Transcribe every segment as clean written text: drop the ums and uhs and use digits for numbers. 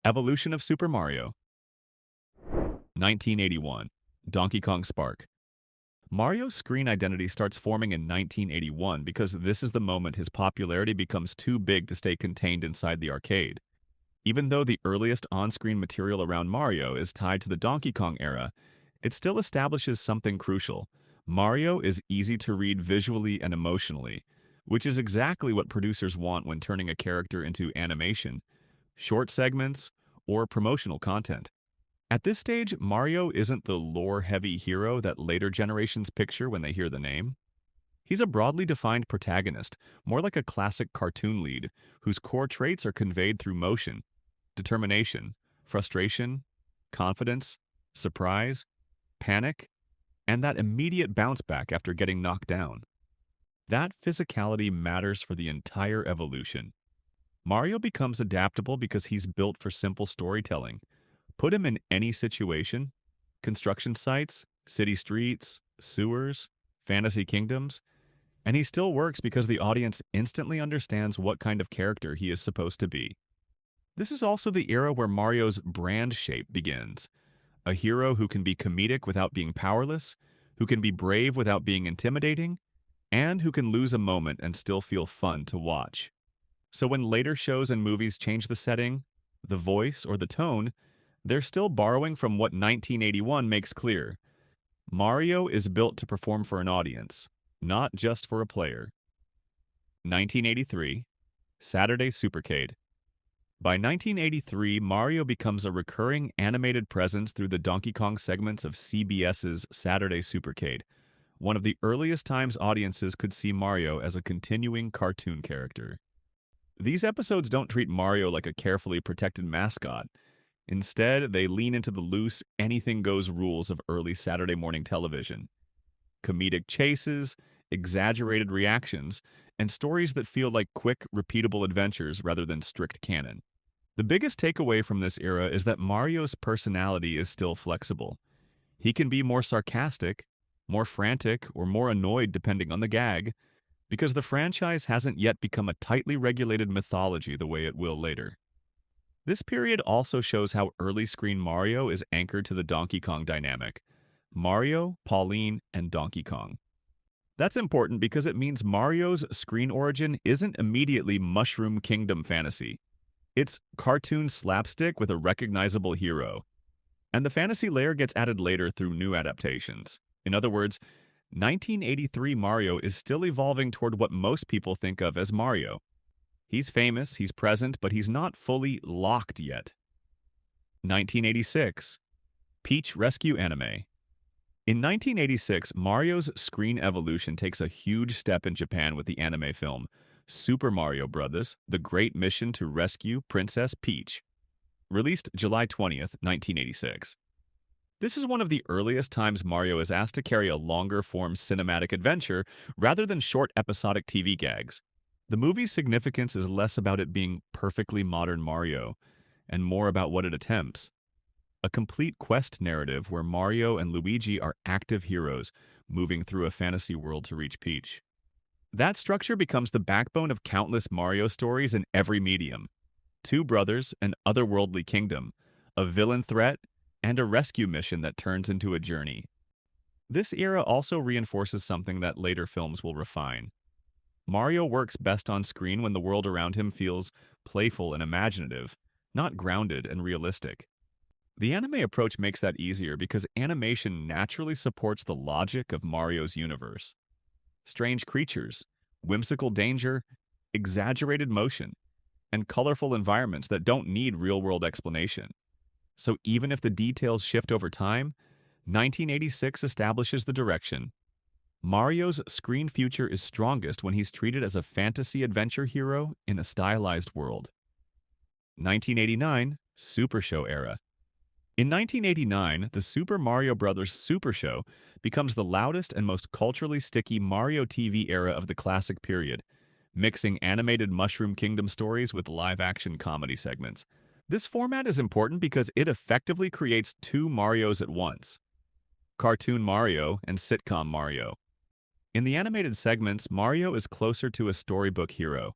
Evolution of Super Mario. 1981. Donkey Kong Spark. Mario's screen identity starts forming in 1981 because this is the moment his popularity becomes too big to stay contained inside the arcade. Even though the earliest on-screen material around Mario is tied to the Donkey Kong era, it still establishes something crucial. Mario is easy to read visually and emotionally, which is exactly what producers want when turning a character into animation, short segments, or promotional content. At this stage, Mario isn't the lore-heavy hero that later generations picture when they hear the name. He's a broadly defined protagonist, more like a classic cartoon lead, whose core traits are conveyed through motion, determination, frustration, confidence, surprise, panic, and that immediate bounce back after getting knocked down. That physicality matters for the entire evolution. Mario becomes adaptable because he's built for simple storytelling. Put him in any situation, construction sites, city streets, sewers, fantasy kingdoms, and he still works because the audience instantly understands what kind of character he is supposed to be. This is also the era where Mario's brand shape begins. A hero who can be comedic without being powerless, who can be brave without being intimidating, and who can lose a moment and still feel fun to watch. So when later shows and movies change the setting, the voice, or the tone, they're still borrowing from what 1981 makes clear. Mario is built to perform for an audience, not just for a player. 1983. Saturday Supercade. By 1983, Mario becomes a recurring animated presence through the Donkey Kong segments of CBS's Saturday Supercade, one of the earliest times audiences could see Mario as a continuing cartoon character. These episodes don't treat Mario like a carefully protected mascot. Instead, they lean into the loose, anything-goes rules of early Saturday morning television. Comedic chases, exaggerated reactions, and stories that feel like quick, repeatable adventures rather than strict canon. The biggest takeaway from this era is that Mario's personality is still flexible. He can be more sarcastic, more frantic, or more annoyed depending on the gag, because the franchise hasn't yet become a tightly regulated mythology the way it will later. This period also shows how early screen Mario is anchored to the Donkey Kong dynamic. Mario, Pauline, and Donkey Kong. That's important because it means Mario's screen origin isn't immediately Mushroom Kingdom fantasy. It's cartoon slapstick with a recognizable hero. And the fantasy layer gets added later through new adaptations. In other words, 1983 Mario is still evolving toward what most people think of as Mario. He's famous, he's present, but he's not fully locked yet. 1986. Peach Rescue Anime. In 1986, Mario's screen evolution takes a huge step in Japan with the anime film Super Mario Bros. The Great Mission to Rescue Princess Peach, released July 20th, 1986. This is one of the earliest times Mario is asked to carry a longer-form cinematic adventure rather than short episodic TV gags. The movie's significance is less about it being perfectly modern Mario, and more about what it attempts. A complete quest narrative where Mario and Luigi are active heroes moving through a fantasy world to reach Peach. That structure becomes the backbone of countless Mario stories in every medium. Two brothers, an otherworldly kingdom, a villain threat, and a rescue mission that turns into a journey. This era also reinforces something that later films will refine. Mario works best on screen when the world around him feels playful and imaginative, not grounded and realistic. The anime approach makes that easier because animation naturally supports the logic of Mario's universe. Strange creatures, whimsical danger, exaggerated motion, and colorful environments that don't need real-world explanation. So even if the details shift over time, 1986 establishes the direction. Mario's screen future is strongest when he's treated as a fantasy adventure hero in a stylized world. 1989, Super Show era. In 1989, the Super Mario Bros. Super Show becomes the loudest and most culturally sticky Mario TV era of the classic period, mixing animated Mushroom Kingdom stories with live-action comedy segments. This format is important because it effectively creates two Marios at once: Cartoon Mario and Sitcom Mario. In the animated segments, Mario is closer to a storybook hero,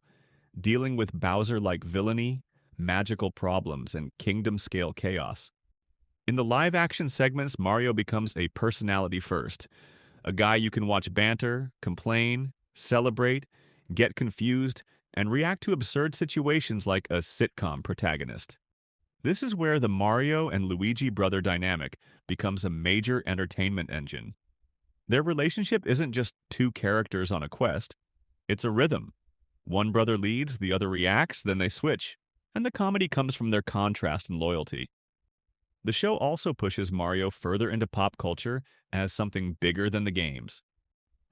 dealing with Bowser-like villainy, magical problems, and kingdom-scale chaos. In the live-action segments, Mario becomes a personality first, a guy you can watch banter, complain, celebrate, get confused, and react to absurd situations like a sitcom protagonist. This is where the Mario and Luigi brother dynamic becomes a major entertainment engine. Their relationship isn't just two characters on a quest, it's a rhythm. One brother leads, the other reacts, then they switch, and the comedy comes from their contrast and loyalty. The show also pushes Mario further into pop culture as something bigger than the games.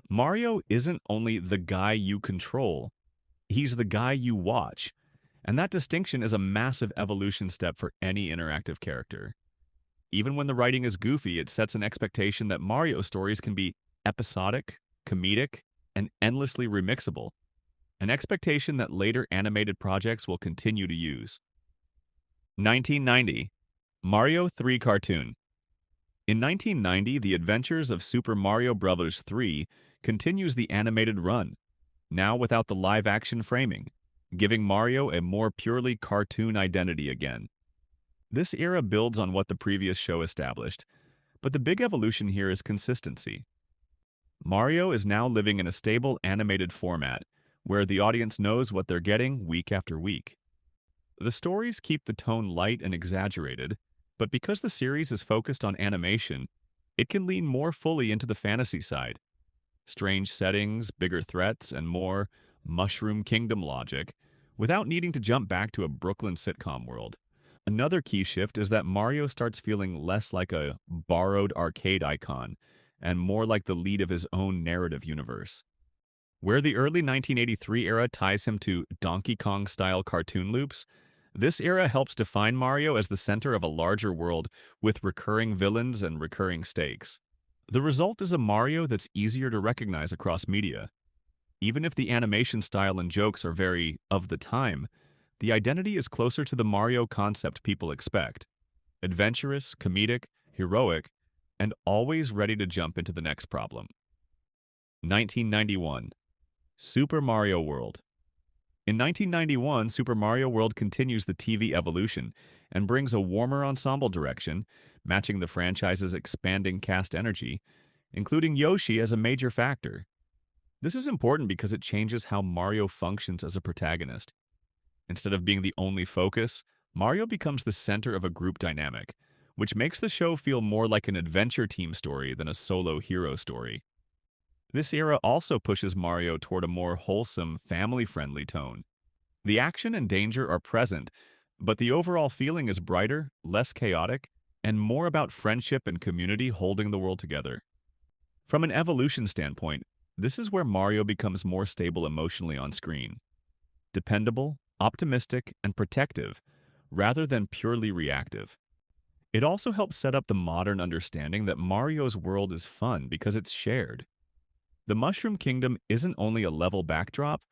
Mario isn't only the guy you control, he's the guy you watch, and that distinction is a massive evolution step for any interactive character. Even when the writing is goofy, it sets an expectation that Mario stories can be episodic, comedic, and endlessly remixable, an expectation that later animated projects will continue to use. 1990. Mario 3 cartoon. In 1990, The Adventures of Super Mario Bros. 3 continues the animated run, now without the live-action framing, giving Mario a more purely cartoon identity again. This era builds on what the previous show established, but the big evolution here is consistency. Mario is now living in a stable animated format, where the audience knows what they're getting week after week. The stories keep the tone light and exaggerated, but because the series is focused on animation, it can lean more fully into the fantasy side. Strange settings, bigger threats, and more Mushroom Kingdom logic, without needing to jump back to a Brooklyn sitcom world. Another key shift is that Mario starts feeling less like a borrowed arcade icon, and more like the lead of his own narrative universe. Where the early 1983 era ties him to Donkey Kong-style cartoon loops, this era helps define Mario as the center of a larger world with recurring villains and recurring stakes. The result is a Mario that's easier to recognize across media. Even if the animation style and jokes are very of the time, the identity is closer to the Mario concept people expect: adventurous, comedic, heroic, and always ready to jump into the next problem. 1991. Super Mario World. In 1991, Super Mario World continues the TV evolution and brings a warmer ensemble direction, matching the franchise's expanding cast energy, including Yoshi as a major factor. This is important because it changes how Mario functions as a protagonist. Instead of being the only focus, Mario becomes the center of a group dynamic, which makes the show feel more like an adventure team story than a solo hero story. This era also pushes Mario toward a more wholesome, family-friendly tone. The action and danger are present, but the overall feeling is brighter, less chaotic, and more about friendship and community holding the world together. From an evolution standpoint, this is where Mario becomes more stable emotionally on screen. Dependable, optimistic, and protective, rather than purely reactive. It also helps set up the modern understanding that Mario's world is fun because it's shared. The Mushroom Kingdom isn't only a level backdrop,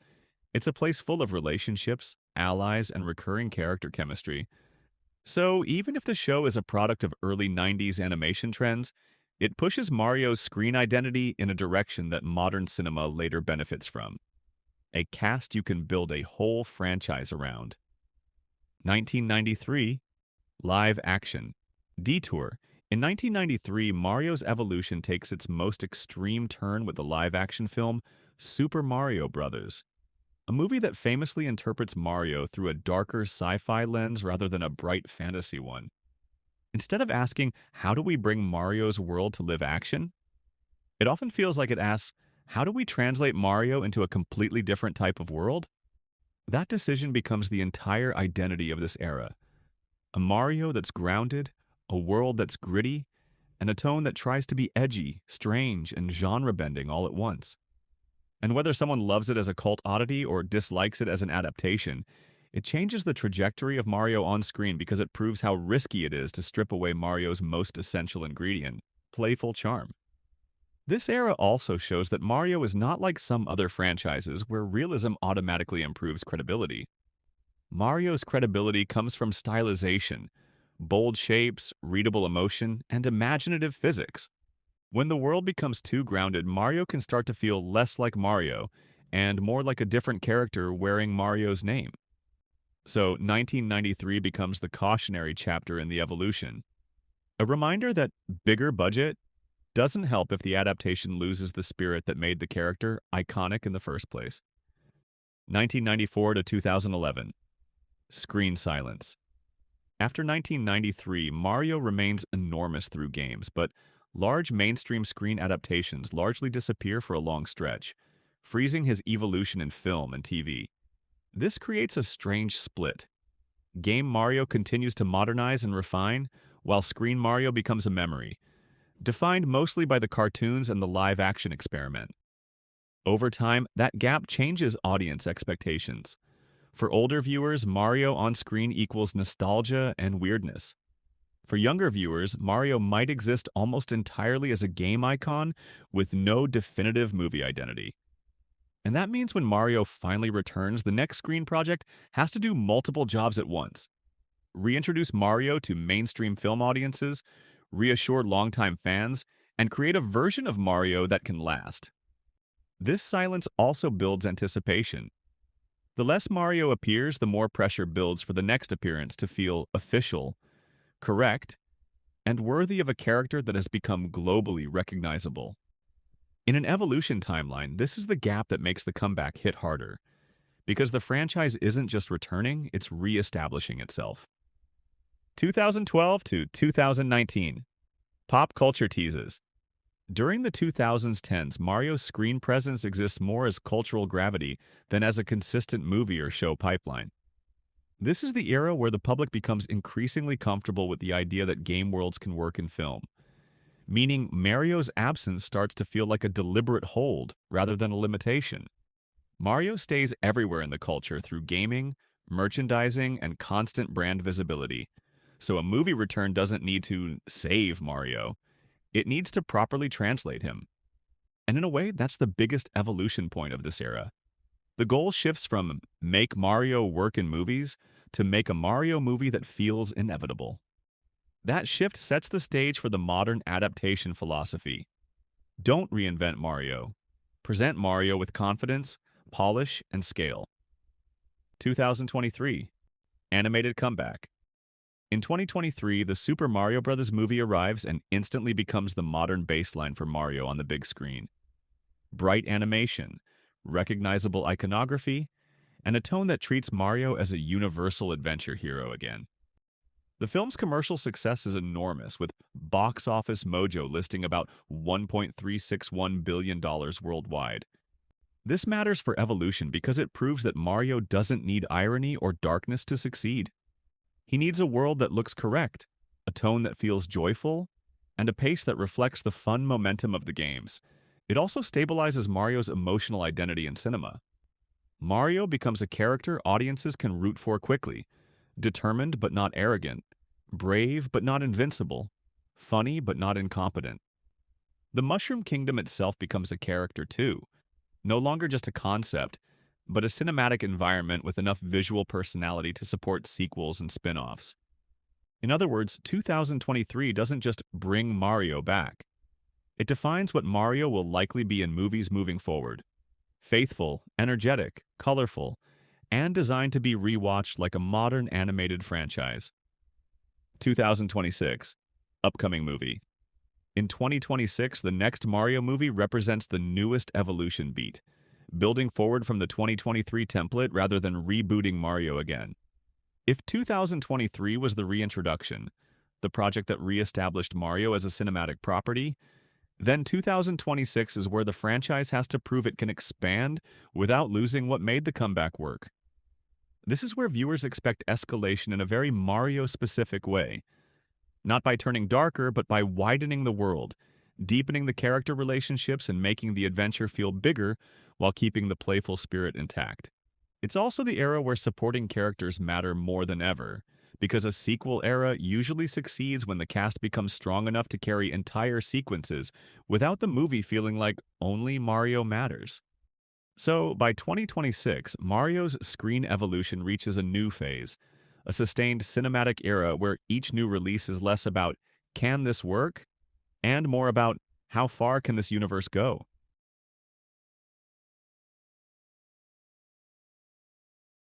it's a place full of relationships, allies, and recurring character chemistry. So even if the show is a product of early 90s animation trends, it pushes Mario's screen identity in a direction that modern cinema later benefits from. A cast you can build a whole franchise around. 1993. Live action. Detour. In 1993, Mario's evolution takes its most extreme turn with the live-action film Super Mario Bros., a movie that famously interprets Mario through a darker sci-fi lens rather than a bright fantasy one. Instead of asking, how do we bring Mario's world to live action? It often feels like it asks, how do we translate Mario into a completely different type of world? That decision becomes the entire identity of this era. A Mario that's grounded, a world that's gritty, and a tone that tries to be edgy, strange, and genre-bending all at once. And whether someone loves it as a cult oddity or dislikes it as an adaptation, it changes the trajectory of Mario on screen because it proves how risky it is to strip away Mario's most essential ingredient: playful charm. This era also shows that Mario is not like some other franchises where realism automatically improves credibility. Mario's credibility comes from stylization, bold shapes, readable emotion, and imaginative physics. When the world becomes too grounded, Mario can start to feel less like Mario and more like a different character wearing Mario's name. So 1993 becomes the cautionary chapter in the evolution. A reminder that bigger budget doesn't help if the adaptation loses the spirit that made the character iconic in the first place. 1994 to 2011. Screen silence. After 1993, Mario remains enormous through games, but large mainstream screen adaptations largely disappear for a long stretch, freezing his evolution in film and TV. This creates a strange split. Game Mario continues to modernize and refine, while Screen Mario becomes a memory, defined mostly by the cartoons and the live-action experiment. Over time, that gap changes audience expectations. For older viewers, Mario on screen equals nostalgia and weirdness. For younger viewers, Mario might exist almost entirely as a game icon with no definitive movie identity. And that means when Mario finally returns, the next screen project has to do multiple jobs at once. Reintroduce Mario to mainstream film audiences, reassure longtime fans, and create a version of Mario that can last. This silence also builds anticipation. The less Mario appears, the more pressure builds for the next appearance to feel official, correct, and worthy of a character that has become globally recognizable. In an evolution timeline, this is the gap that makes the comeback hit harder, because the franchise isn't just returning, it's re-establishing itself. 2012 to 2019. Pop culture teases. During the 2010s, Mario's screen presence exists more as cultural gravity than as a consistent movie or show pipeline. This is the era where the public becomes increasingly comfortable with the idea that game worlds can work in film, meaning Mario's absence starts to feel like a deliberate hold rather than a limitation. Mario stays everywhere in the culture through gaming, merchandising, and constant brand visibility, so a movie return doesn't need to save Mario. It needs to properly translate him. And in a way, that's the biggest evolution point of this era. The goal shifts from make Mario work in movies to make a Mario movie that feels inevitable. That shift sets the stage for the modern adaptation philosophy. Don't reinvent Mario. Present Mario with confidence, polish, and scale. 2023. Animated comeback. In 2023, the Super Mario Bros. Movie arrives and instantly becomes the modern baseline for Mario on the big screen. Bright animation, recognizable iconography, and a tone that treats Mario as a universal adventure hero again. The film's commercial success is enormous, with Box Office Mojo listing about $1.361 billion worldwide. This matters for evolution because it proves that Mario doesn't need irony or darkness to succeed. He needs a world that looks correct, a tone that feels joyful, and a pace that reflects the fun momentum of the games. It also stabilizes Mario's emotional identity in cinema. Mario becomes a character audiences can root for quickly, determined but not arrogant, brave but not invincible, funny but not incompetent. The Mushroom Kingdom itself becomes a character too, no longer just a concept, but a cinematic environment with enough visual personality to support sequels and spin-offs. In other words, 2023 doesn't just bring Mario back. It defines what Mario will likely be in movies moving forward. Faithful, energetic, colorful, and designed to be rewatched like a modern animated franchise. 2026. Upcoming movie. In 2026, the next Mario movie represents the newest evolution beat, building forward from the 2023 template rather than rebooting Mario again. If 2023 was the reintroduction, the project that re-established Mario as a cinematic property, then 2026 is where the franchise has to prove it can expand without losing what made the comeback work. This is where viewers expect escalation in a very Mario-specific way, not by turning darker, but by widening the world, deepening the character relationships and making the adventure feel bigger while keeping the playful spirit intact. It's also the era where supporting characters matter more than ever, because a sequel era usually succeeds when the cast becomes strong enough to carry entire sequences without the movie feeling like only Mario matters. So, by 2026, Mario's screen evolution reaches a new phase, a sustained cinematic era where each new release is less about, can this work? And more about, how far can this universe go?